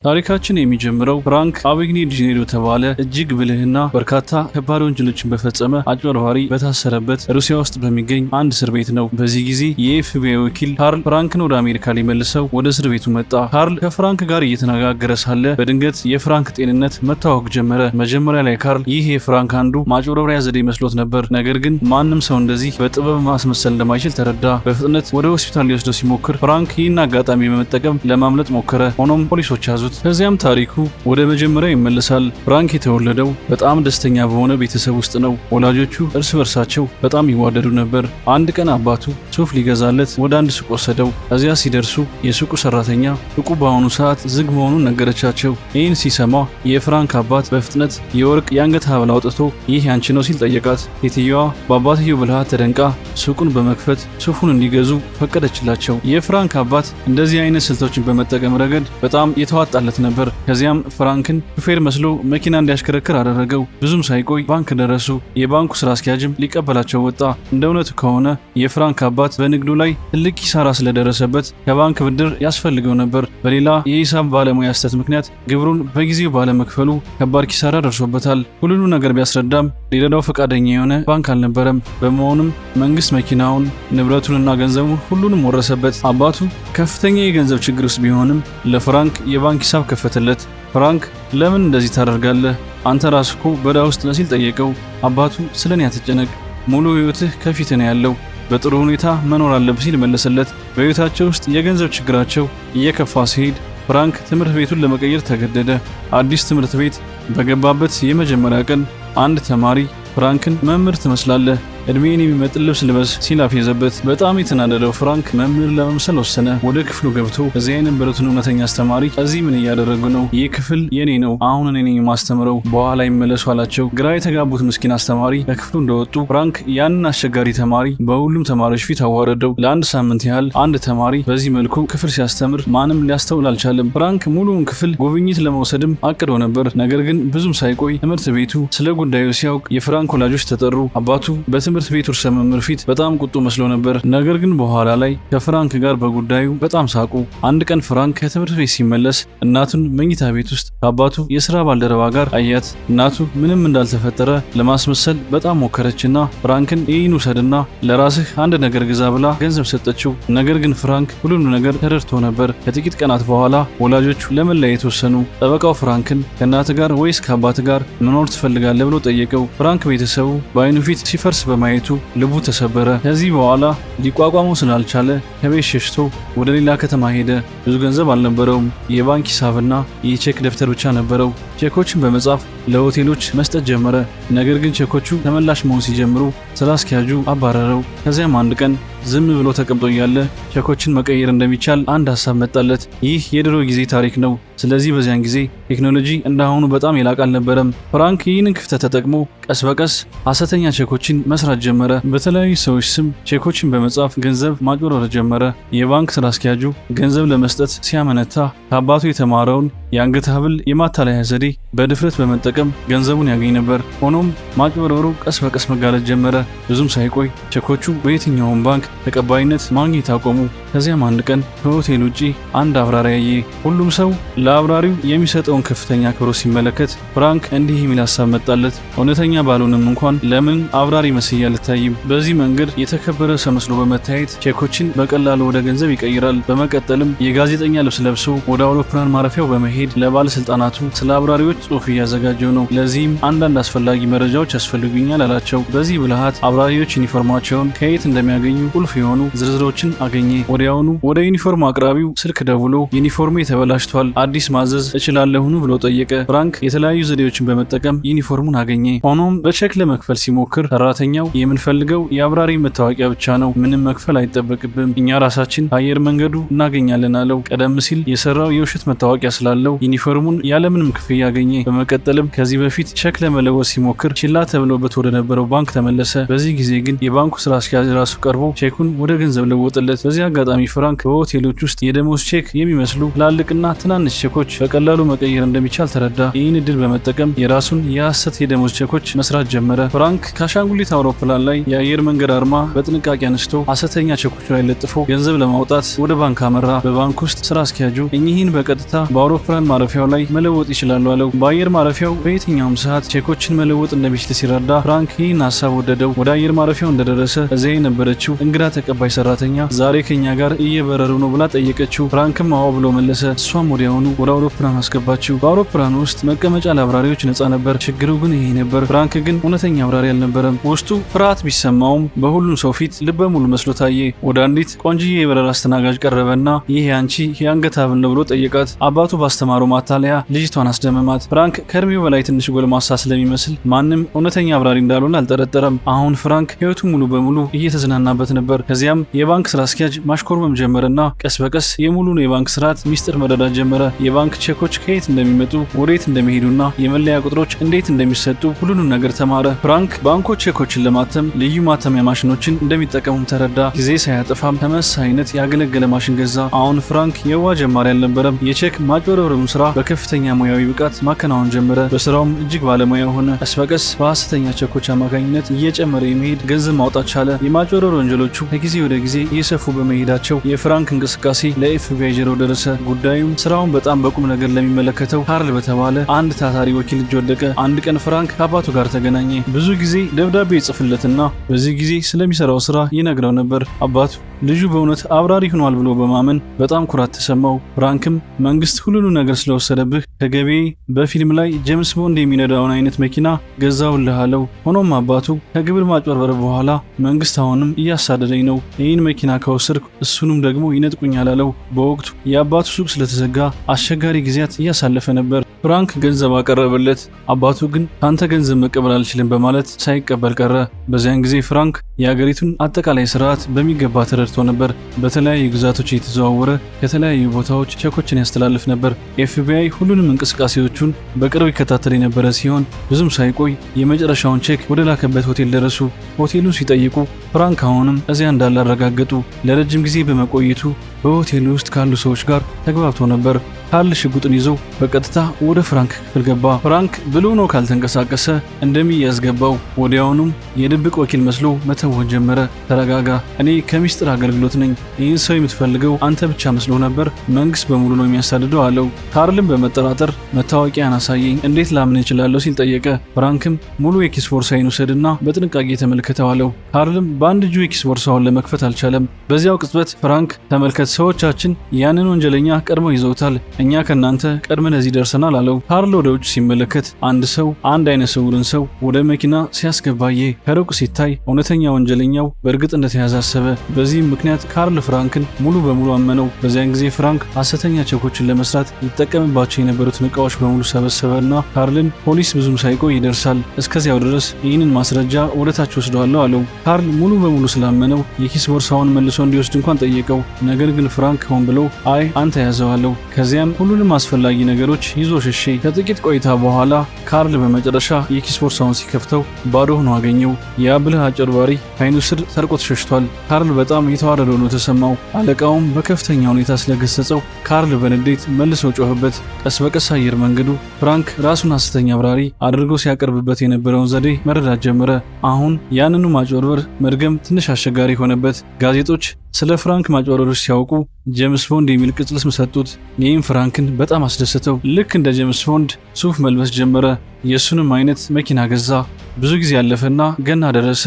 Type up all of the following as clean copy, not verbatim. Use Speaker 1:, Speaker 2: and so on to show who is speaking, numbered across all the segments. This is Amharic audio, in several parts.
Speaker 1: ታሪካችን የሚጀምረው ፍራንክ አቬግኒዲኔሮ የተባለ እጅግ ብልህና በርካታ ከባድ ወንጀሎችን በፈጸመ አጭበርባሪ በታሰረበት ሩሲያ ውስጥ በሚገኝ አንድ እስር ቤት ነው። በዚህ ጊዜ የኤፍቢአይ ወኪል ካርል ፍራንክን ወደ አሜሪካ ሊመልሰው ወደ እስር ቤቱ መጣ። ካርል ከፍራንክ ጋር እየተነጋገረ ሳለ በድንገት የፍራንክ ጤንነት መታወክ ጀመረ። መጀመሪያ ላይ ካርል ይህ የፍራንክ አንዱ ማጭበርበሪያ ዘዴ መስሎት ነበር። ነገር ግን ማንም ሰው እንደዚህ በጥበብ ማስመሰል እንደማይችል ተረዳ። በፍጥነት ወደ ሆስፒታል ሊወስደው ሲሞክር ፍራንክ ይህን አጋጣሚ በመጠቀም ለማምለጥ ሞከረ። ሆኖም ፖሊሶች ያዙት። ከዚያም ታሪኩ ወደ መጀመሪያው ይመለሳል። ፍራንክ የተወለደው በጣም ደስተኛ በሆነ ቤተሰብ ውስጥ ነው። ወላጆቹ እርስ በርሳቸው በጣም ይዋደዱ ነበር። አንድ ቀን አባቱ ሱፍ ሊገዛለት ወደ አንድ ሱቅ ወሰደው። ከዚያ ሲደርሱ የሱቁ ሰራተኛ ሱቁ በአሁኑ ሰዓት ዝግ መሆኑን ነገረቻቸው። ይህን ሲሰማ የፍራንክ አባት በፍጥነት የወርቅ የአንገት ሐብል አውጥቶ ይህ ያንቺ ነው ሲል ጠየቃት። ሴትየዋ በአባትየው ብልሃት ተደንቃ ሱቁን በመክፈት ሱፉን እንዲገዙ ፈቀደችላቸው። የፍራንክ አባት እንደዚህ አይነት ስልቶችን በመጠቀም ረገድ በጣም የተዋጣ ነበር። ከዚያም ፍራንክን ሹፌር መስሎ መኪና እንዲያሽከረክር አደረገው። ብዙም ሳይቆይ ባንክ ደረሱ። የባንኩ ስራ አስኪያጅም ሊቀበላቸው ወጣ። እንደ እውነቱ ከሆነ የፍራንክ አባት በንግዱ ላይ ትልቅ ኪሳራ ስለደረሰበት ከባንክ ብድር ያስፈልገው ነበር። በሌላ የሂሳብ ባለሙያ ስህተት ምክንያት ግብሩን በጊዜው ባለመክፈሉ ከባድ ኪሳራ ደርሶበታል። ሁሉንም ነገር ቢያስረዳም ሊረዳው ፈቃደኛ የሆነ ባንክ አልነበረም። በመሆኑም መንግስት መኪናውን፣ ንብረቱንና ገንዘቡን ሁሉንም ወረሰበት። አባቱ ከፍተኛ የገንዘብ ችግር ውስጥ ቢሆንም ለፍራንክ የባንክ ሂሳብ ከፈተለት። ፍራንክ ለምን እንደዚህ ታደርጋለህ? አንተ ራስህ እኮ በዕዳ ውስጥ ነህ ሲል ጠየቀው። አባቱ ስለኔ አትጨነቅ፣ ሙሉ ህይወትህ ከፊት ነው ያለው፣ በጥሩ ሁኔታ መኖር አለብህ ሲል መለሰለት። በህይወታቸው ውስጥ የገንዘብ ችግራቸው እየከፋ ሲሄድ ፍራንክ ትምህርት ቤቱን ለመቀየር ተገደደ። አዲስ ትምህርት ቤት በገባበት የመጀመሪያ ቀን አንድ ተማሪ ፍራንክን መምህር ትመስላለህ፣ እድሜን የሚመጥን ልብስ ልበስ ሲል አፌዘበት። በጣም የተናደደው ፍራንክ መምህር ለመምሰል ወሰነ። ወደ ክፍሉ ገብቶ እዚያ የነበሩትን እውነተኛ አስተማሪ እዚህ ምን እያደረጉ ነው? ይህ ክፍል የኔ ነው፣ አሁን እኔ ነኝ የማስተምረው፣ በኋላ ይመለሱ አላቸው። ግራ የተጋቡት ምስኪን አስተማሪ ከክፍሉ እንደወጡ ፍራንክ ያንን አስቸጋሪ ተማሪ በሁሉም ተማሪዎች ፊት አዋረደው። ለአንድ ሳምንት ያህል አንድ ተማሪ በዚህ መልኩ ክፍል ሲያስተምር ማንም ሊያስተውል አልቻለም። ፍራንክ ሙሉውን ክፍል ጉብኝት ለመውሰድም አቅዶ ነበር። ነገር ግን ብዙም ሳይቆይ ትምህርት ቤቱ ስለ ጉዳዩ ሲያውቅ የፍራንክ ወላጆች ተጠሩ። አባቱ በትምህርት ቤቱ ርዕሰ መምህር ፊት በጣም ቁጡ መስሎ ነበር። ነገር ግን በኋላ ላይ ከፍራንክ ጋር በጉዳዩ በጣም ሳቁ። አንድ ቀን ፍራንክ ከትምህርት ቤት ሲመለስ እናቱን መኝታ ቤት ውስጥ ከአባቱ የስራ ባልደረባ ጋር አያት። እናቱ ምንም እንዳልተፈጠረ ለማስመሰል በጣም ሞከረችና ፍራንክን ይህን ውሰድና ለራስህ አንድ ነገር ግዛ ብላ ገንዘብ ሰጠችው። ነገር ግን ፍራንክ ሁሉንም ነገር ተረድቶ ነበር። ከጥቂት ቀናት በኋላ ወላጆቹ ለመለያየት ወሰኑ። ጠበቃው ፍራንክን ከእናት ጋር ወይስ ከአባት ጋር መኖር ትፈልጋለህ ብሎ ጠየቀው። ፍራንክ ቤተሰቡ በአይኑ ፊት ሲፈርስ በማየቱ ልቡ ተሰበረ። ከዚህ በኋላ ሊቋቋመው ስላልቻለ ከቤት ሸሽቶ ወደ ሌላ ከተማ ሄደ። ብዙ ገንዘብ አልነበረውም። የባንክ ሂሳብና የቼክ ደብተር ብቻ ነበረው። ቼኮችን በመጻፍ ለሆቴሎች መስጠት ጀመረ። ነገር ግን ቼኮቹ ተመላሽ መሆን ሲጀምሩ ስራ አስኪያጁ አባረረው። ከዚያም አንድ ቀን ዝም ብሎ ተቀምጦ እያለ ቼኮችን መቀየር እንደሚቻል አንድ ሀሳብ መጣለት። ይህ የድሮ ጊዜ ታሪክ ነው። ስለዚህ በዚያን ጊዜ ቴክኖሎጂ እንዳሁኑ በጣም የላቅ አልነበረም። ፍራንክ ይህንን ክፍተት ተጠቅሞ ቀስ በቀስ ሐሰተኛ ቼኮችን መስራት ጀመረ። በተለያዩ ሰዎች ስም ቼኮችን በመጻፍ ገንዘብ ማጭበርበር ጀመረ። የባንክ ስራ አስኪያጁ ገንዘብ ለመስጠት ሲያመነታ ከአባቱ የተማረውን የአንገት ሐብል የማታለያ ዘዴ በድፍረት በመጠቀም ገንዘቡን ያገኝ ነበር። ሆኖም ማጭበርበሩ ቀስ በቀስ መጋለጥ ጀመረ። ብዙም ሳይቆይ ቼኮቹ በየትኛውም ባንክ ተቀባይነት ማግኘት አቆሙ። ከዚያም አንድ ቀን ከሆቴል ውጪ አንድ አብራሪ ያየ። ሁሉም ሰው ለአብራሪው የሚሰጠውን ከፍተኛ አክብሮት ሲመለከት ፍራንክ እንዲህ የሚል ሀሳብ መጣለት። እውነተኛ ባልሆንም እንኳን ለምን አብራሪ መስዬ አልታይም? በዚህ መንገድ የተከበረ ሰው መስሎ በመታየት ቼኮችን በቀላሉ ወደ ገንዘብ ይቀይራል። በመቀጠልም የጋዜጠኛ ልብስ ለብሶ ወደ አውሮፕላን ማረፊያው በመሄድ ለባለስልጣናቱ ስለ አብራሪዎች ጽሑፍ እያዘጋጀው ነው። ለዚህም አንዳንድ አስፈላጊ መረጃዎች ያስፈልጉኛል አላቸው። በዚህ ብልሃት አብራሪዎች ዩኒፎርማቸውን ከየት እንደሚያገኙ ቁልፍ የሆኑ ዝርዝሮችን አገኘ። ወዲያውኑ ወደ ዩኒፎርም አቅራቢው ስልክ ደውሎ ዩኒፎርሜ ተበላሽቷል፣ አዲስ ማዘዝ እችላለሁን ብሎ ጠየቀ። ፍራንክ የተለያዩ ዘዴዎችን በመጠቀም ዩኒፎርሙን አገኘ። ሆኖም በቼክ ለመክፈል ሲሞክር ሰራተኛው የምንፈልገው የአብራሪ መታወቂያ ብቻ ነው፣ ምንም መክፈል አይጠበቅብም፣ እኛ ራሳችን ከአየር መንገዱ እናገኛለን አለው። ቀደም ሲል የሰራው የውሸት መታወቂያ ስላለው ዩኒፎርሙን ያለምንም ክፍያ አገኘ። በመቀጠልም ከዚህ በፊት ቼክ ለመለወጥ ሲሞክር ችላ ተብሎበት ወደ ነበረው ባንክ ተመለሰ። በዚህ ጊዜ ግን የባንኩ ስራ አስኪያጅ ራሱ ቀርቦ ቼኩን ወደ ገንዘብ ለወጠለት። በዚህ አጋጣሚ ፍራንክ በሆቴሎች ውስጥ የደሞዝ ቼክ የሚመስሉ ትላልቅና ትናንሽ ቼኮች በቀላሉ መቀየር እንደሚቻል ተረዳ። ይህን እድል በመጠቀም የራሱን የሐሰት የደሞዝ ቼኮች መስራት ጀመረ። ፍራንክ ከአሻንጉሊት አውሮፕላን ላይ የአየር መንገድ አርማ በጥንቃቄ አንስቶ ሐሰተኛ ቼኮች ላይ ለጥፎ ገንዘብ ለማውጣት ወደ ባንክ አመራ። በባንክ ውስጥ ስራ አስኪያጁ እኚህን በቀጥታ በአውሮፕላን ማረፊያው ላይ መለወጥ ይችላሉ አለው። በአየር ማረፊያው በየትኛውም ሰዓት ቼኮችን መለወጥ እንደሚችል ሲረዳ ፍራንክ ይህን ሀሳብ ወደደው። ወደ አየር ማረፊያው እንደደረሰ እዚያ የነበረችው እንግዳ ተቀባይ ሰራተኛ ዛሬ ከኛ ጋር እየበረሩ ነው ብላ ጠየቀችው። ፍራንክም አዎ ብሎ መለሰ። እሷም ወዲያውኑ ወደ አውሮፕላን አስገባችው። በአውሮፕላኑ ውስጥ መቀመጫ ለአብራሪዎች ነጻ ነበር። ችግሩ ግን ይሄ ነበር፣ ፍራንክ ግን እውነተኛ አብራሪ አልነበረም። ውስጡ ፍርሃት ቢሰማውም በሁሉም ሰው ፊት ልበ ሙሉ መስሎ ታየ። ወደ አንዲት ቆንጅዬ የበረራ አስተናጋጅ ቀረበና ይህ አንቺ የአንገት ሐብል ነው ብሎ ጠየቃት። አባቱ ባስተማሩ ማታለያ ልጅቷን አስደመማት። ፍራንክ ከእድሜው በላይ ትንሽ ጎልማሳ ስለሚመስል ማንም እውነተኛ አብራሪ እንዳልሆነ አልጠረጠረም። አሁን ፍራንክ ህይወቱ ሙሉ በሙሉ እየተዝናናበት ነበር። ከዚያም የባንክ ስራ አስኪያጅ ማሽኮርመም ጀመረና ቀስ በቀስ የሙሉን የባንክ ስርዓት ሚስጥር መረዳት ጀመረ። የባንክ ቼኮች ከየት እንደሚመጡ፣ ወዴት እንደሚሄዱና የመለያ ቁጥሮች እንዴት እንደሚሰጡ ሁሉንም ነገር ተማረ። ፍራንክ ባንኮች ቼኮችን ለማተም ልዩ ማተሚያ ማሽኖችን እንደሚጠቀሙም ተረዳ። ጊዜ ሳያጠፋም ተመሳሳይ አይነት ያገለገለ ማሽን ገዛ። አሁን ፍራንክ የዋ ጀማሪ አልነበረም። የቼክ ማጭበርበሩን ስራ በከፍተኛ ሙያዊ ብቃት ማከናወን ጀመረ። በስራውም እጅግ ባለሙያ ሆነ። ቀስ በቀስ በሐሰተኛ ቼኮች አማካኝነት እየጨመረ የመሄድ ገንዘብ ማውጣት ቻለ። የማጭበርበር ወንጀሎቹ ከጊዜ ወደ ጊዜ እየሰፉ በመሄዳቸው የፍራንክ እንቅስቃሴ ለኤፍቢአይ ጆሮ ደረሰ። ጉዳዩም ስራውን በጣም በቁም ነገር ለሚመለከተው ካርል በተባለ አንድ ታታሪ ወኪል እጅ ወደቀ። አንድ ቀን ፍራንክ ከአባቱ ጋር ተገናኘ። ብዙ ጊዜ ደብዳቤ ይጽፍለትና በዚህ ጊዜ ስለሚሰራው ስራ ይነግረው ነበር። አባቱ ልጁ በእውነት አብራሪ ሆኗል ብሎ በማመን በጣም ኩራት ተሰማው። ፍራንክም መንግስት ሁሉንም ነገር ስለወሰደብህ ከገቢዬ በፊልም ላይ ጄምስ ቦንድ የሚነዳውን አይነት መኪና ገዛውልህ አለው። ሆኖም አባቱ ከግብር ማጭበርበር በኋላ መንግስት አሁንም እያሳደደኝ ነው፣ ይህን መኪና ከወሰድኩ እሱንም ደግሞ ይነጥቁኛል አለው። በወቅቱ የአባቱ ሱቅ ስለተዘጋ አስቸጋሪ ጊዜያት እያሳለፈ ነበር። ፍራንክ ገንዘብ አቀረበለት። አባቱ ግን ካንተ ገንዘብ መቀበል አልችልም በማለት ሳይቀበል ቀረ። በዚያን ጊዜ ፍራንክ የአገሪቱን አጠቃላይ ስርዓት በሚገባ ተረድቶ ነበር። በተለያዩ ግዛቶች የተዘዋወረ ከተለያዩ ቦታዎች ቼኮችን ያስተላልፍ ነበር። ኤፍቢአይ ሁሉንም እንቅስቃሴዎቹን በቅርብ ይከታተል የነበረ ሲሆን ብዙም ሳይቆይ የመጨረሻውን ቼክ ወደ ላከበት ሆቴል ደረሱ። ሆቴሉን ሲጠይቁ ፍራንክ አሁንም እዚያ እንዳለ አረጋገጡ። ለረጅም ጊዜ በመቆየቱ በሆቴሉ ውስጥ ካሉ ሰዎች ጋር ተግባብቶ ነበር። ካርል ሽጉጥን ይዞ በቀጥታ ወደ ፍራንክ ክፍል ገባ። ፍራንክ ብሎ ነው ካልተንቀሳቀሰ እንደሚያዝ ገባው። ወዲያውኑም የድብቅ ወኪል መስሎ መተወን ጀመረ። ተረጋጋ፣ እኔ ከሚስጥር አገልግሎት ነኝ። ይህን ሰው የምትፈልገው አንተ ብቻ መስሎ ነበር። መንግስት በሙሉ ነው የሚያሳድደው አለው። ካርልም በመጠራጠር መታወቂያን አሳየኝ፣ እንዴት ላምን እችላለሁ ሲል ጠየቀ። ፍራንክም ሙሉ የኪስ ቦርሳዬን ውሰድና በጥንቃቄ ተመልከተው አለው። ካርልም በአንድ እጁ የኪስ ቦርሳውን ለመክፈት አልቻለም። በዚያው ቅጽበት ፍራንክ ተመልከት፣ ሰዎቻችን ያንን ወንጀለኛ ቀድመው ይዘውታል፣ እኛ ከናንተ ቀድመን እዚህ ደርሰናል አለው። ካርል ወደ ውጭ ሲመለከት አንድ ሰው አንድ አይነ ስውርን ሰው ወደ መኪና ሲያስገባየ ከሩቅ ሲታይ እውነተኛ ወንጀለኛው በእርግጥ እንደተያዘ አሰበ። በዚህም ምክንያት ካርል ፍራንክን ሙሉ በሙሉ አመነው። በዚያን ጊዜ ፍራንክ ሐሰተኛ ቼኮችን ለመስራት ይጠቀምባቸው የነበሩትን እቃዎች በሙሉ ሰበሰበና ካርልን ፖሊስ ብዙም ሳይቆይ ይደርሳል፣ እስከዚያው ድረስ ይህንን ማስረጃ ወደ ታች ወስደዋለሁ አለው። ካርል ሙሉ በሙሉ ስላመነው የኪስ ቦርሳውን መልሶ እንዲወስድ እንኳን ጠየቀው። ነገር ግን ፍራንክ ሆን ብሎ አይ አንተ ያዘዋለሁ። ከዚያም ሁሉንም አስፈላጊ ነገሮች ይዞ ሸሼ። ከጥቂት ቆይታ በኋላ ካርል በመጨረሻ የኪስ ቦርሳውን ሲከፍተው ባዶ ሆኖ አገኘው። ያ ብልህ አጭበርባሪ ከዓይኑ ስር ሰርቆት ሸሽቷል። ካርል በጣም የተዋረደ ሆኖ ተሰማው። አለቃውም በከፍተኛ ሁኔታ ስለገሰጸው ካርል በንዴት መልሶ ጮኸበት። ቀስ በቀስ አየር መንገዱ ፍራንክ ራሱን ሐሰተኛ አብራሪ አድርጎ ሲያቀርብበት የነበረውን ዘዴ መረዳት ጀመረ። አሁን ያንኑ ማጭበርበር መድገም ትንሽ አስቸጋሪ ሆነበት። ጋዜጦች ስለ ፍራንክ ማጭበርበሮች ሲያውቁ ጄምስ ቦንድ የሚል ቅጽል ስም ሰጡት። ይህም ፍራንክን በጣም አስደሰተው። ልክ እንደ ጄምስ ቦንድ ሱፍ መልበስ ጀመረ። የእሱንም አይነት መኪና ገዛ። ብዙ ጊዜ ያለፈና ገና ደረሰ።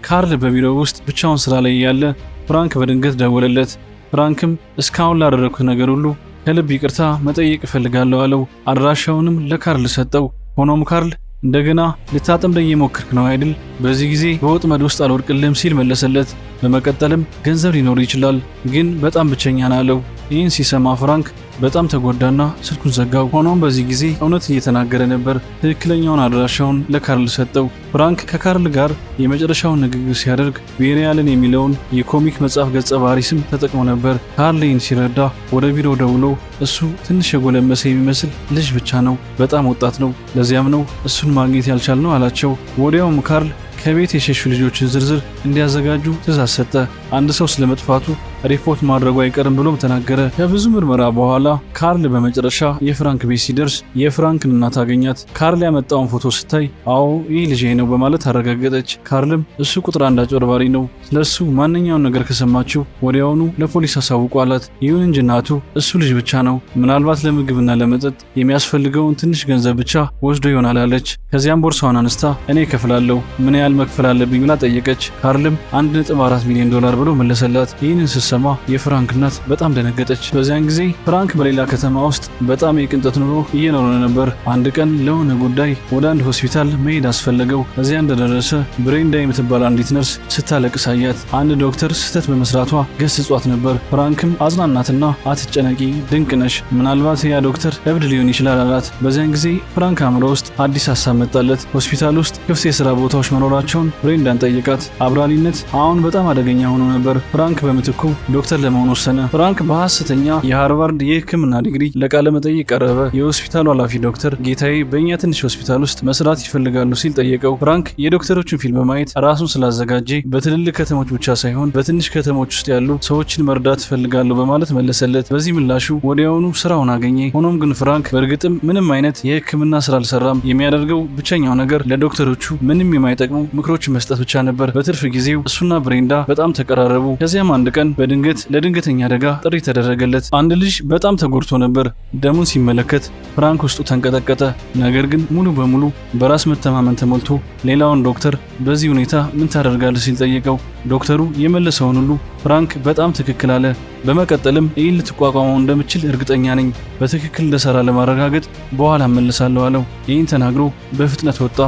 Speaker 1: ካርል በቢሮው ውስጥ ብቻውን ስራ ላይ ያለ ፍራንክ በድንገት ደወለለት። ፍራንክም እስካሁን ላደረግኩት ነገር ሁሉ ከልብ ይቅርታ መጠየቅ እፈልጋለሁ አለው። አድራሻውንም ለካርል ሰጠው። ሆኖም ካርል እንደገና ልታጠምደኝ የሞከርክ ነው አይደል? በዚህ ጊዜ በወጥመድ ውስጥ አልወድቅልህም ሲል መለሰለት። በመቀጠልም ገንዘብ ሊኖር ይችላል፣ ግን በጣም ብቸኛ ነህ አለው። ይህን ሲሰማ ፍራንክ በጣም ተጎዳና ስልኩን ዘጋው። ሆኖም በዚህ ጊዜ እውነት እየተናገረ ነበር። ትክክለኛውን አድራሻውን ለካርል ሰጠው። ፍራንክ ከካርል ጋር የመጨረሻውን ንግግር ሲያደርግ ቤሪያልን የሚለውን የኮሚክ መጽሐፍ ገጸ ባህሪ ስም ተጠቅሞ ነበር። ካርል ይህን ሲረዳ ወደ ቢሮ ደውሎ እሱ ትንሽ የጎለመሰ የሚመስል ልጅ ብቻ ነው፣ በጣም ወጣት ነው፣ ለዚያም ነው እሱን ማግኘት ያልቻልነው አላቸው። ወዲያውም ካርል ከቤት የሸሹ ልጆችን ዝርዝር እንዲያዘጋጁ ትዕዛዝ ሰጠ። አንድ ሰው ስለመጥፋቱ ሪፖርት ማድረጉ አይቀርም ብሎም ተናገረ። ከብዙ ምርመራ በኋላ ካርል በመጨረሻ የፍራንክ ቤት ሲደርስ የፍራንክን እናት አገኛት። ካርል ያመጣውን ፎቶ ስታይ አዎ ይህ ልጄ ነው በማለት አረጋገጠች። ካርልም እሱ ቁጥር 1 አጭበርባሪ ነው፣ ስለሱ ማንኛውን ነገር ከሰማችው ወዲያውኑ ለፖሊስ አሳውቁ አላት። ይሁን እንጂ እናቱ እሱ ልጅ ብቻ ነው፣ ምናልባት ለምግብና ለመጠጥ የሚያስፈልገውን ትንሽ ገንዘብ ብቻ ወስዶ ይሆናል አለች። ከዚያም ቦርሳዋን አንስታ እኔ እከፍላለሁ፣ ምን ያህል መክፈል አለብኝ ብላ ጠየቀች። ካርልም $1.4 ሚሊዮን ብሎ መለሰላት። ይህንን ስትሰማ የፍራንክ እናት በጣም ደነገጠች። በዚያን ጊዜ ፍራንክ በሌላ ከተማ ውስጥ በጣም የቅንጦት ኑሮ እየኖረ ነበር። አንድ ቀን ለሆነ ጉዳይ ወደ አንድ ሆስፒታል መሄድ አስፈለገው። እዚያ እንደደረሰ ብሬንዳ የምትባል አንዲት ነርስ ስታለቅስ አያት። አንድ ዶክተር ስህተት በመስራቷ ገስጿት ነበር። ፍራንክም አጽናናትና አትጨነቂ፣ ድንቅ ነሽ፣ ምናልባት ያ ዶክተር እብድ ሊሆን ይችላል አላት። በዚያን ጊዜ ፍራንክ አእምሮ ውስጥ አዲስ ሀሳብ መጣለት። ሆስፒታል ውስጥ ክፍት የስራ ቦታዎች መኖራቸውን ብሬንዳን ጠይቃት። አብራሪነት አሁን በጣም አደገኛ ሆኖ ነበር። ፍራንክ በምትኩ ዶክተር ለመሆን ወሰነ። ፍራንክ በሐሰተኛ የሃርቫርድ የሕክምና ዲግሪ ለቃለ መጠይቅ ቀረበ። የሆስፒታሉ ኃላፊ ዶክተር ጌታዬ በእኛ ትንሽ ሆስፒታል ውስጥ መስራት ይፈልጋሉ ሲል ጠየቀው። ፍራንክ የዶክተሮችን ፊልም በማየት ራሱን ስላዘጋጀ በትልልቅ ከተሞች ብቻ ሳይሆን በትንሽ ከተሞች ውስጥ ያሉ ሰዎችን መርዳት ይፈልጋሉ በማለት መለሰለት። በዚህ ምላሹ ወዲያውኑ ስራውን አገኘ። ሆኖም ግን ፍራንክ በእርግጥም ምንም አይነት የሕክምና ስራ አልሰራም። የሚያደርገው ብቸኛው ነገር ለዶክተሮቹ ምንም የማይጠቅሙ ምክሮችን መስጠት ብቻ ነበር። በትርፍ ጊዜው እሱና ብሬንዳ በጣም ተቀራረቡ። ከዚያም አንድ ቀን በድንገት ለድንገተኛ አደጋ ጥሪ ተደረገለት። አንድ ልጅ በጣም ተጎድቶ ነበር። ደሙን ሲመለከት ፍራንክ ውስጡ ተንቀጠቀጠ። ነገር ግን ሙሉ በሙሉ በራስ መተማመን ተሞልቶ ሌላውን ዶክተር በዚህ ሁኔታ ምን ታደርጋለህ ሲል ጠየቀው። ዶክተሩ የመለሰውን ሁሉ ፍራንክ በጣም ትክክል አለ። በመቀጠልም ይህን ልትቋቋመው እንደምችል እርግጠኛ ነኝ፣ በትክክል እንደሰራ ለማረጋገጥ በኋላ እመልሳለሁ አለው። ይህን ተናግሮ በፍጥነት ወጣ።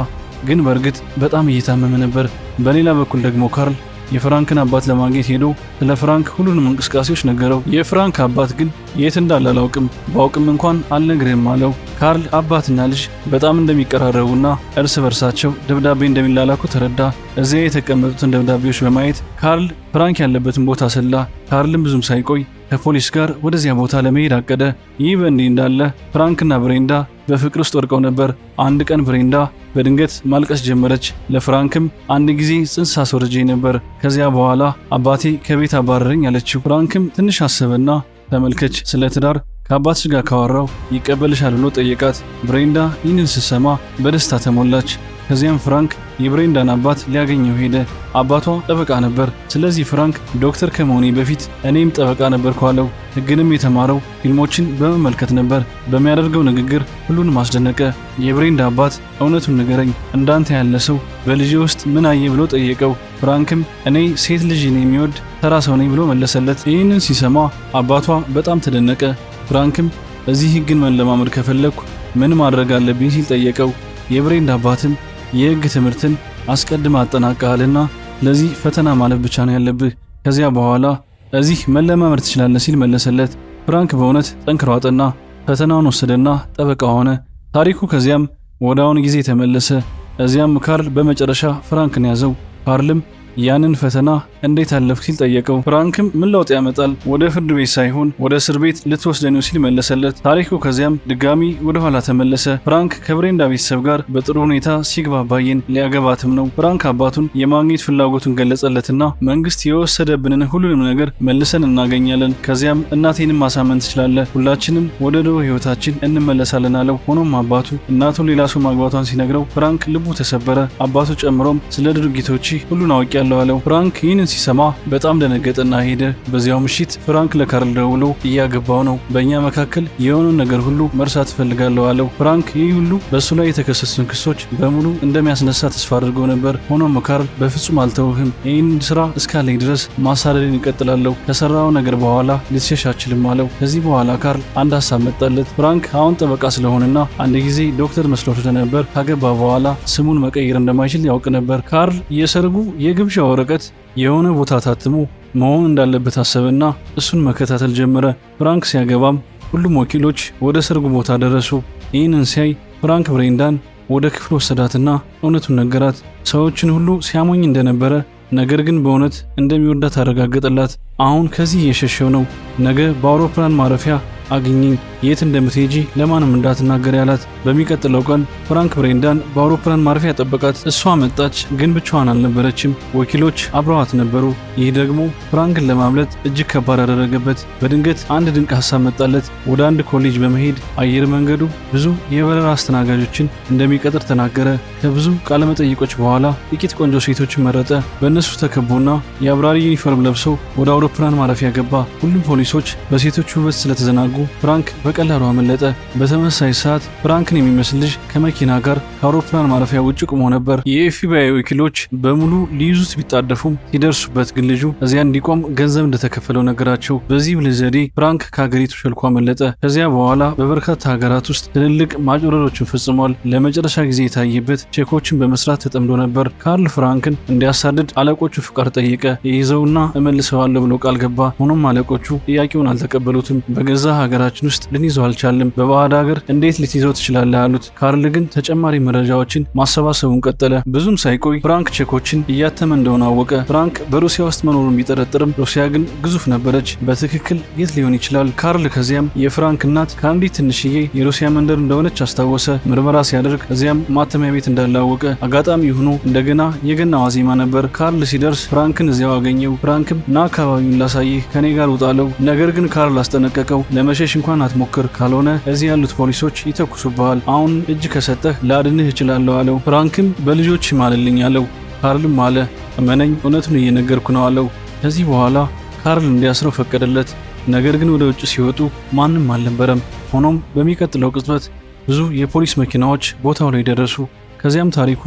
Speaker 1: ግን በእርግጥ በጣም እየታመመ ነበር። በሌላ በኩል ደግሞ ካርል የፍራንክን አባት ለማግኘት ሄዶ ስለ ፍራንክ ሁሉንም እንቅስቃሴዎች ነገረው። የፍራንክ አባት ግን የት እንዳለ አላውቅም፣ ባውቅም እንኳን አልነግርህም አለው። ካርል አባትና ልጅ በጣም እንደሚቀራረቡና እርስ በርሳቸው ደብዳቤ እንደሚላላኩ ተረዳ። እዚያ የተቀመጡትን ደብዳቤዎች በማየት ካርል ፍራንክ ያለበትን ቦታ ሰላ። ካርልም ብዙም ሳይቆይ ከፖሊስ ጋር ወደዚያ ቦታ ለመሄድ አቀደ። ይህ በእንዲህ እንዳለ ፍራንክና ብሬንዳ በፍቅር ውስጥ ወድቀው ነበር። አንድ ቀን ብሬንዳ በድንገት ማልቀስ ጀመረች። ለፍራንክም አንድ ጊዜ ጽንስ አስወርጄ ነበር፣ ከዚያ በኋላ አባቴ ከቤት አባረረኝ አለችው። ፍራንክም ትንሽ አሰበና ተመልከች፣ ስለ ትዳር ከአባትሽ ጋር ካወራው ይቀበልሻል ብሎ ጠየቃት። ብሬንዳ ይህንን ስትሰማ በደስታ ተሞላች። ከዚያም ፍራንክ የብሬንዳን አባት ሊያገኘው ሄደ። አባቷ ጠበቃ ነበር። ስለዚህ ፍራንክ ዶክተር ከመሆኔ በፊት እኔም ጠበቃ ነበርኩ አለው። ሕግንም የተማረው ፊልሞችን በመመልከት ነበር። በሚያደርገው ንግግር ሁሉንም አስደነቀ። የብሬንዳ አባት እውነቱን ንገረኝ፣ እንዳንተ ያለ ሰው በልጄ ውስጥ ምን አየ ብሎ ጠየቀው። ፍራንክም እኔ ሴት ልጅን የሚወድ ተራ ሰው ነኝ ብሎ መለሰለት። ይህንን ሲሰማ አባቷ በጣም ተደነቀ። ፍራንክም እዚህ ሕግን መለማመድ ከፈለግኩ ምን ማድረግ አለብኝ ሲል ጠየቀው። የብሬንዳ አባትም የሕግ ትምህርትን አስቀድማ አጠናቀሃልና ለዚህ ፈተና ማለፍ ብቻ ነው ያለብህ፣ ከዚያ በኋላ እዚህ መለማመድ ትችላለህ ሲል መለሰለት። ፍራንክ በእውነት ጠንክሮ አጠና፣ ፈተናውን ወሰደና ጠበቃ ሆነ። ታሪኩ ከዚያም ወደ አሁን ጊዜ ተመለሰ። እዚያም ካርል በመጨረሻ ፍራንክን ያዘው። ካርልም ያንን ፈተና እንዴት አለፍክ ሲል ጠየቀው። ፍራንክም ምን ለውጥ ያመጣል፣ ወደ ፍርድ ቤት ሳይሆን ወደ እስር ቤት ልትወስደኝ ሲል መለሰለት። ታሪኩ ከዚያም ድጋሚ ወደ ኋላ ተመለሰ። ፍራንክ ከብሬንዳ ቤተሰብ ጋር በጥሩ ሁኔታ ሲግባባየን ሊያገባትም ነው። ፍራንክ አባቱን የማግኘት ፍላጎቱን ገለጸለትና መንግስት የወሰደብንን ሁሉንም ነገር መልሰን እናገኛለን፣ ከዚያም እናቴንም ማሳመን ትችላለህ፣ ሁላችንም ወደ ድሮ ህይወታችን እንመለሳለን አለው። ሆኖም አባቱ እናቱን ሌላ ሰው ማግባቷን ሲነግረው ፍራንክ ልቡ ተሰበረ። አባቱ ጨምሮም ስለ ድርጊቶች ሁሉን አውቄያለሁ አለው። ፍራንክ ይህንን ሲሰማ በጣም ደነገጠና ሄደ። በዚያው ምሽት ፍራንክ ለካርል ደውሎ እያገባው ነው፣ በእኛ መካከል የሆነውን ነገር ሁሉ መርሳት እፈልጋለሁ አለው። ፍራንክ ይህ ሁሉ በእሱ ላይ የተከሰሱትን ክሶች በሙሉ እንደሚያስነሳ ተስፋ አድርጎ ነበር። ሆኖም ካርል በፍጹም አልተውህም፣ ይህን ስራ እስካለኝ ድረስ ማሳደድን ይቀጥላለሁ፣ ከሰራው ነገር በኋላ ልትሸሽ አችልም አለው። ከዚህ በኋላ ካርል አንድ ሀሳብ መጣለት። ፍራንክ አሁን ጠበቃ ስለሆነና አንድ ጊዜ ዶክተር መስሎት ነበር። ካገባ በኋላ ስሙን መቀየር እንደማይችል ያውቅ ነበር። ካርል የሰርጉ የግብዣ ወረቀት የሆነ ቦታ ታትሞ መሆን እንዳለበት አሰበና እሱን መከታተል ጀመረ። ፍራንክ ሲያገባም ሁሉም ወኪሎች ወደ ሰርጉ ቦታ ደረሱ። ይህንን ሲያይ ፍራንክ ብሬንዳን ወደ ክፍል ወሰዳትና እውነቱን ነገራት። ሰዎችን ሁሉ ሲያሞኝ እንደነበረ ነገር ግን በእውነት እንደሚወዳት አረጋገጠላት። አሁን ከዚህ እየሸሸው ነው። ነገ በአውሮፕላን ማረፊያ አግኝኝ፣ የት እንደምትሄጂ ለማንም እንዳትናገር ያላት። በሚቀጥለው ቀን ፍራንክ ብሬንዳን በአውሮፕላን ማረፊያ ጠበቃት። እሷ መጣች፣ ግን ብቻዋን አልነበረችም። ወኪሎች አብረዋት ነበሩ። ይህ ደግሞ ፍራንክን ለማምለጥ እጅግ ከባድ አደረገበት። በድንገት አንድ ድንቅ ሀሳብ መጣለት። ወደ አንድ ኮሌጅ በመሄድ አየር መንገዱ ብዙ የበረራ አስተናጋጆችን እንደሚቀጥር ተናገረ። ከብዙ ቃለመጠይቆች በኋላ ጥቂት ቆንጆ ሴቶችን መረጠ። በእነሱ ተከቦና የአብራሪ ዩኒፎርም ለብሶ ወደ አውሮፕላን ማረፊያ ገባ። ሁሉም ፖሊሶች በሴቶቹ ውበት ስለተዘናጉ ፍራንክ በቀላሉ አመለጠ። በተመሳሳይ ሰዓት ፍራንክን የሚመስል ልጅ ከመኪና ጋር ከአውሮፕላን ማረፊያ ውጭ ቆሞ ነበር። የኤፍቢአይ ወኪሎች በሙሉ ሊይዙት ቢጣደፉም ሲደርሱበት ግን ልጁ እዚያ እንዲቆም ገንዘብ እንደተከፈለው ነገራቸው። በዚህ ብልህ ዘዴ ፍራንክ ከሀገሪቱ ሸልኮ አመለጠ። ከዚያ በኋላ በበርካታ ሀገራት ውስጥ ትልልቅ ማጭበርበሮችን ፈጽሟል። ለመጨረሻ ጊዜ የታየበት ቼኮችን በመስራት ተጠምዶ ነበር። ካርል ፍራንክን እንዲያሳድድ አለቆቹ ፍቃድ ጠየቀ። የይዘውና እመልሰዋለሁ ብሎ ቃል ገባ። ሆኖም አለቆቹ ጥያቄውን አልተቀበሉትም። በገዛ ሀገራችን ውስጥ ልንይዘው አልቻልም፣ በባዕድ ሀገር እንዴት ልትይዘው ትችላለህ አሉት። ካርል ግን ተጨማሪ መረጃዎችን ማሰባሰቡን ቀጠለ። ብዙም ሳይቆይ ፍራንክ ቼኮችን እያተመ እንደሆነ አወቀ። ፍራንክ በሩሲያ ውስጥ መኖሩን ቢጠረጥርም ሩሲያ ግን ግዙፍ ነበረች። በትክክል የት ሊሆን ይችላል? ካርል ከዚያም የፍራንክ እናት ከአንዲት ትንሽዬ የሩሲያ መንደር እንደሆነች አስታወሰ። ምርመራ ሲያደርግ እዚያም ማተሚያ ቤት እንዳላወቀ አጋጣሚ ሆኖ እንደገና የገና ዋዜማ ነበር። ካርል ሲደርስ ፍራንክን እዚያው አገኘው። ፍራንክም ና አካባቢውን ላሳይህ፣ ከኔ ጋር ውጣለው። ነገር ግን ካርል አስጠነቀቀው። ለመሸሽ እንኳን አትሞክር፣ ካልሆነ እዚህ ያሉት ፖሊሶች ይተኩሱብሃል። አሁን እጅ ከሰጠህ ላድንህ እችላለሁ አለው። ፍራንክም በልጆች ማልልኝ አለው። ካርልም አለ፣ እመነኝ እውነቱን እየነገርኩ ነው አለው። ከዚህ በኋላ ካርል እንዲያስረው ፈቀደለት። ነገር ግን ወደ ውጭ ሲወጡ ማንም አልነበረም። ሆኖም በሚቀጥለው ቅጽበት ብዙ የፖሊስ መኪናዎች ቦታው ላይ ደረሱ። ከዚያም ታሪኩ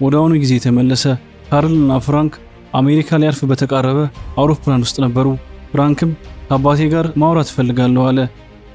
Speaker 1: ወደ አሁኑ ጊዜ ተመለሰ። ካርልና ፍራንክ አሜሪካ ሊያርፍ በተቃረበ አውሮፕላን ውስጥ ነበሩ። ፍራንክም ከአባቴ ጋር ማውራት እፈልጋለሁ አለ።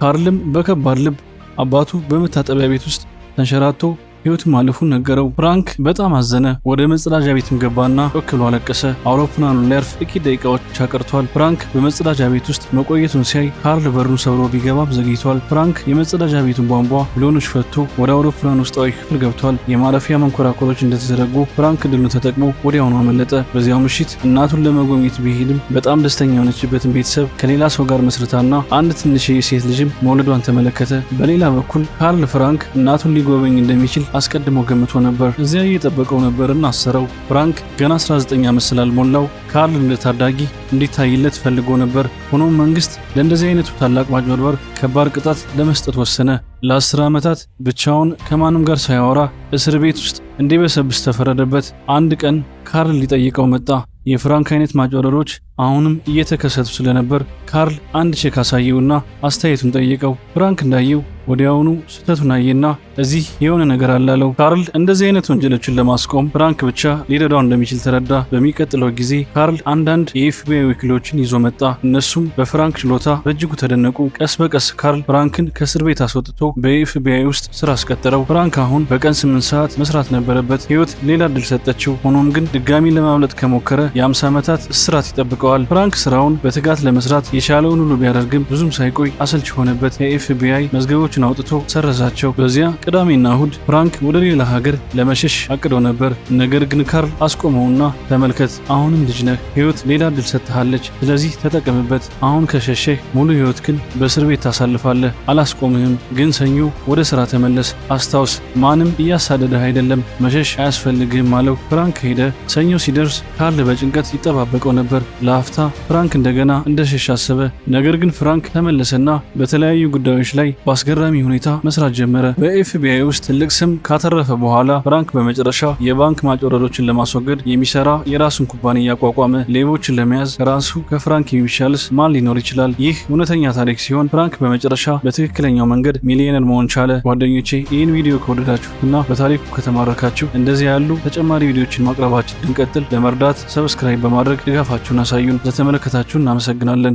Speaker 1: ካርልም በከባድ ልብ አባቱ በመታጠቢያ ቤት ውስጥ ተንሸራቶ ሕይወቱ ማለፉን ነገረው። ፍራንክ በጣም አዘነ። ወደ መጸዳጃ ቤትም ገባና ጮክ ብሎ አለቀሰ። አውሮፕላኑ ሊያርፍ ጥቂት ደቂቃዎች ብቻ ቀርቷል። ፍራንክ በመጸዳጃ ቤት ውስጥ መቆየቱን ሲያይ ካርል በሩን ሰብሮ ቢገባም ዘግይቷል። ፍራንክ የመጸዳጃ ቤቱን ቧንቧ ብሎኖች ፈቶ ወደ አውሮፕላኑ ውስጣዊ ክፍል ገብቷል። የማረፊያ መንኮራኮሮች እንደተዘረጉ ፍራንክ ድሉን ተጠቅሞ ወዲያውኑ አመለጠ። በዚያው ምሽት እናቱን ለመጎብኘት ቢሄድም በጣም ደስተኛ የሆነችበትን ቤተሰብ ከሌላ ሰው ጋር መስርታና አንድ ትንሽ የሴት ልጅም መውለዷን ተመለከተ። በሌላ በኩል ካርል ፍራንክ እናቱን ሊጎበኝ እንደሚችል አስቀድሞ ገምቶ ነበር። እዚያ እየጠበቀው ነበርና አሰረው። ፍራንክ ገና 19 ዓመት ስላልሞላው ካርል እንደ ታዳጊ እንዲታይለት ፈልጎ ነበር። ሆኖም መንግስት ለእንደዚህ አይነቱ ታላቅ ማጭበርበር ከባድ ቅጣት ለመስጠት ወሰነ። ለ10 ዓመታት ብቻውን ከማንም ጋር ሳያወራ እስር ቤት ውስጥ እንዲበሰብስ ተፈረደበት። አንድ ቀን ካርል ሊጠይቀው መጣ። የፍራንክ አይነት ማጭበርበሮች አሁንም እየተከሰቱ ስለነበር ካርል አንድ ቼክ አሳየውና አስተያየቱን ጠየቀው። ፍራንክ እንዳየው ወዲያውኑ ስህተቱን አየና እዚህ የሆነ ነገር አላለው። ካርል እንደዚህ አይነት ወንጀሎችን ለማስቆም ፍራንክ ብቻ ሊረዳው እንደሚችል ተረዳ። በሚቀጥለው ጊዜ ካርል አንዳንድ የኤፍቢአይ ወኪሎችን ይዞ መጣ። እነሱም በፍራንክ ችሎታ በእጅጉ ተደነቁ። ቀስ በቀስ ካርል ፍራንክን ከእስር ቤት አስወጥቶ በኤፍቢአይ ውስጥ ስራ አስቀጠረው። ፍራንክ አሁን በቀን 8 ሰዓት መስራት ነበረበት። ህይወት ሌላ እድል ሰጠችው። ሆኖም ግን ድጋሚ ለማምለጥ ከሞከረ የ50 ዓመታት እስራት ይጠብቀዋል። ፍራንክ ስራውን በትጋት ለመስራት የቻለውን ሁሉ ቢያደርግም ብዙም ሳይቆይ አሰልች ሆነበት። የኤፍቢአይ መዝገቦችን አውጥቶ ሰረዛቸው። በዚያ ቅዳሜና እሁድ ፍራንክ ወደ ሌላ ሀገር ለመሸሽ አቅዶ ነበር። ነገር ግን ካርል አስቆመውና ተመልከት፣ አሁንም ልጅ ነህ፣ ህይወት ሌላ እድል ሰጥሃለች፣ ስለዚህ ተጠቀምበት። አሁን ከሸሸህ ሙሉ ህይወት ግን በእስር ቤት ታሳልፋለህ። አላስቆምህም፣ ግን ሰኞ ወደ ስራ ተመለስ። አስታውስ፣ ማንም እያሳደደህ አይደለም፣ መሸሽ አያስፈልግህም አለው። ፍራንክ ሄደ። ሰኞ ሲደርስ ካርል በጭንቀት ይጠባበቀው ነበር። ለአፍታ ፍራንክ እንደገና እንደሸሽ አሰበ። ነገር ግን ፍራንክ ተመለሰና በተለያዩ ጉዳዮች ላይ በአስገራሚ ሁኔታ መስራት ጀመረ። በኤፍቢአይ ውስጥ ትልቅ ስም ካተረፈ በኋላ ፍራንክ በመጨረሻ የባንክ ማጭበርበሮችን ለማስወገድ የሚሰራ የራሱን ኩባንያ አቋቋመ። ሌቦችን ለመያዝ ከራሱ ከፍራንክ የሚሻልስ ማን ሊኖር ይችላል? ይህ እውነተኛ ታሪክ ሲሆን ፍራንክ በመጨረሻ በትክክለኛው መንገድ ሚሊዮነር መሆን ቻለ። ጓደኞቼ ይህን ቪዲዮ ከወደዳችሁትና በታሪኩ ከተማረካችሁ እንደዚህ ያሉ ተጨማሪ ቪዲዮችን ማቅረባችን እንቀጥል። ለመርዳት ሰብስክራይብ በማድረግ ድጋፋችሁን አሳዩን። ለተመለከታችሁ እናመሰግናለን።